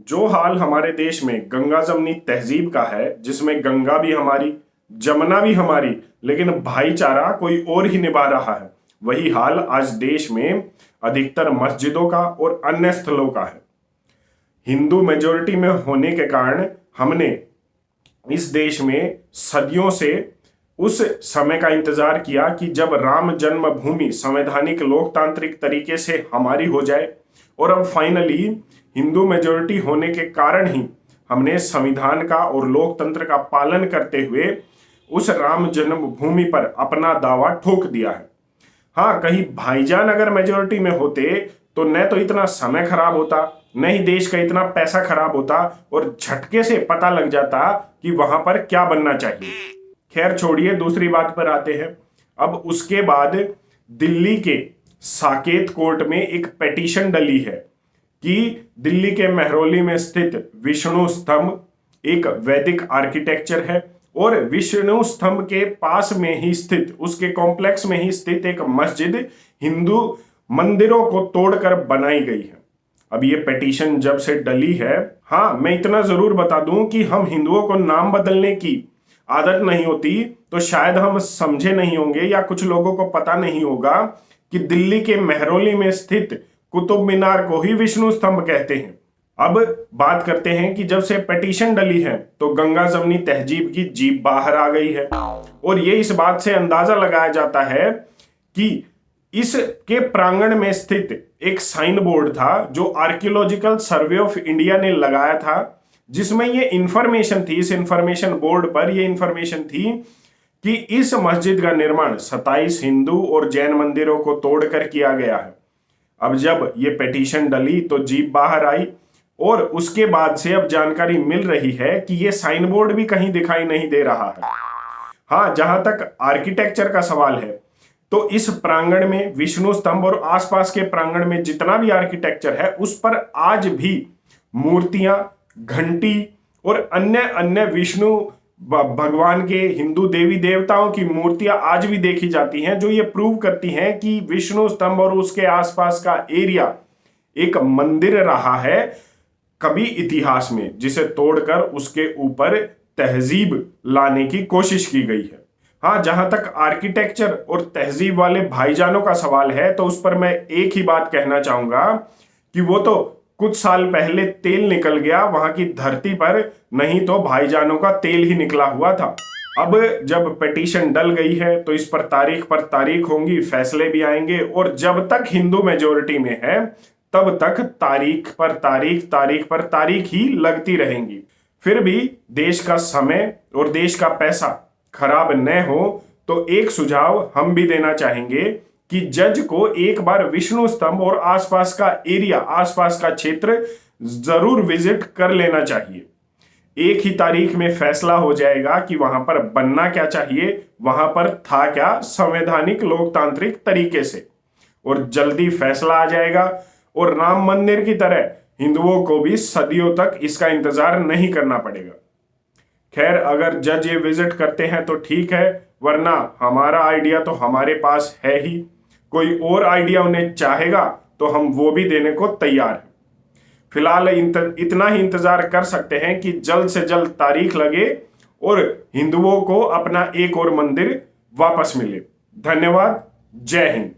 जो हाल हमारे देश में गंगा जमनी तहजीब का है, जिसमें गंगा भी हमारी, जमुना भी हमारी, लेकिन भाईचारा कोई और ही निभा रहा है, वही हाल आज देश में अधिकतर मस्जिदों का और अन्य स्थलों का है। हिंदू मेजोरिटी में होने के कारण हमने इस देश में सदियों से उस समय का इंतजार किया कि जब राम जन्मभूमि संवैधानिक लोकतांत्रिक तरीके से हमारी हो जाए, और अब फाइनली हिंदू मेजोरिटी होने के कारण ही हमने संविधान का और लोकतंत्र का पालन करते हुए उस राम जन्मभूमि पर अपना दावा ठोक दिया है। हाँ, कहीं भाईजान अगर मेजोरिटी में होते तो न तो इतना समय खराब होता, न ही देश का इतना पैसा खराब होता, और झटके से पता लग जाता कि वहां पर क्या बनना चाहिए। खैर छोड़िए, दूसरी बात पर आते हैं। अब उसके बाद दिल्ली के साकेत कोर्ट में एक पिटीशन डली है कि दिल्ली के मेहरौली में स्थित विष्णु स्तंभ एक वैदिक आर्किटेक्चर है, और विष्णु स्तंभ के पास में ही स्थित, उसके कॉम्प्लेक्स में ही स्थित एक मस्जिद हिंदू मंदिरों को तोड़कर बनाई गई है। अब ये पिटीशन जब से डली है, हाँ मैं इतना जरूर बता दूं कि हम हिंदुओं को नाम बदलने की आदत नहीं होती तो शायद हम समझे नहीं होंगे, या कुछ लोगों को पता नहीं होगा कि दिल्ली के मेहरौली में स्थित कुतुब मीनार को ही विष्णु स्तंभ कहते हैं। अब बात करते हैं कि जब से पिटीशन डली है तो गंगा जमनी तहजीब की जीप बाहर आ गई है, और ये इस बात से अंदाजा लगाया जाता है कि इसके प्रांगण में स्थित एक साइन बोर्ड था जो आर्कियोलॉजिकल सर्वे ऑफ इंडिया ने लगाया था, जिसमें ये इंफॉर्मेशन थी, इस इंफॉर्मेशन बोर्ड पर ये इंफॉर्मेशन थी कि इस मस्जिद का निर्माण 27 हिंदू और जैन मंदिरों को तोड़कर किया गया है। अब जब ये पिटीशन डली तो जीप बाहर आई, और उसके बाद से अब जानकारी मिल रही है कि ये साइन बोर्ड भी कहीं दिखाई नहीं दे रहा है। हाँ, जहां तक आर्किटेक्चर का सवाल है तो इस प्रांगण में विष्णु स्तंभ और आसपास के प्रांगण में जितना भी आर्किटेक्चर है उस पर आज भी मूर्तियां, घंटी और अन्य विष्णु भगवान के, हिंदू देवी देवताओं की मूर्तियां आज भी देखी जाती हैं, जो ये प्रूव करती हैं कि विष्णु स्तंभ और उसके आसपास का एरिया एक मंदिर रहा है कभी इतिहास में, जिसे तोड़कर उसके ऊपर तहजीब लाने की कोशिश की गई है। हाँ, जहां तक आर्किटेक्चर और तहजीब वाले भाईजानों का सवाल है तो उस पर मैं एक ही बात कहना चाहूंगा कि वो तो कुछ साल पहले तेल निकल गया वहां की धरती पर, नहीं तो भाईजानों का तेल ही निकला हुआ था। अब जब पिटीशन डल गई है तो इस पर तारीख होंगी, फैसले भी आएंगे, और जब तक हिंदू मेजोरिटी में है तब तक तारीख पर तारीख ही लगती रहेंगी। फिर भी देश का समय और देश का पैसा खराब न हो तो एक सुझाव हम भी देना चाहेंगे कि जज को एक बार विष्णु स्तंभ और आसपास का एरिया, आसपास का क्षेत्र जरूर विजिट कर लेना चाहिए। एक ही तारीख में फैसला हो जाएगा कि वहां पर बनना क्या चाहिए, वहां पर था क्या संवैधानिक लोकतांत्रिक तरीके से, और जल्दी फैसला आ जाएगा, और राम मंदिर की तरह हिंदुओं को भी सदियों तक इसका इंतजार नहीं करना पड़ेगा। खैर, अगर जज ये विजिट करते हैं तो ठीक है, वरना हमारा आइडिया तो हमारे पास है ही, कोई और आइडिया उन्हें चाहेगा तो हम वो भी देने को तैयार हैं। फिलहाल इतना ही इंतजार कर सकते हैं कि जल्द से जल्द तारीख लगे और हिंदुओं को अपना एक और मंदिर वापस मिले। धन्यवाद। जय हिंद।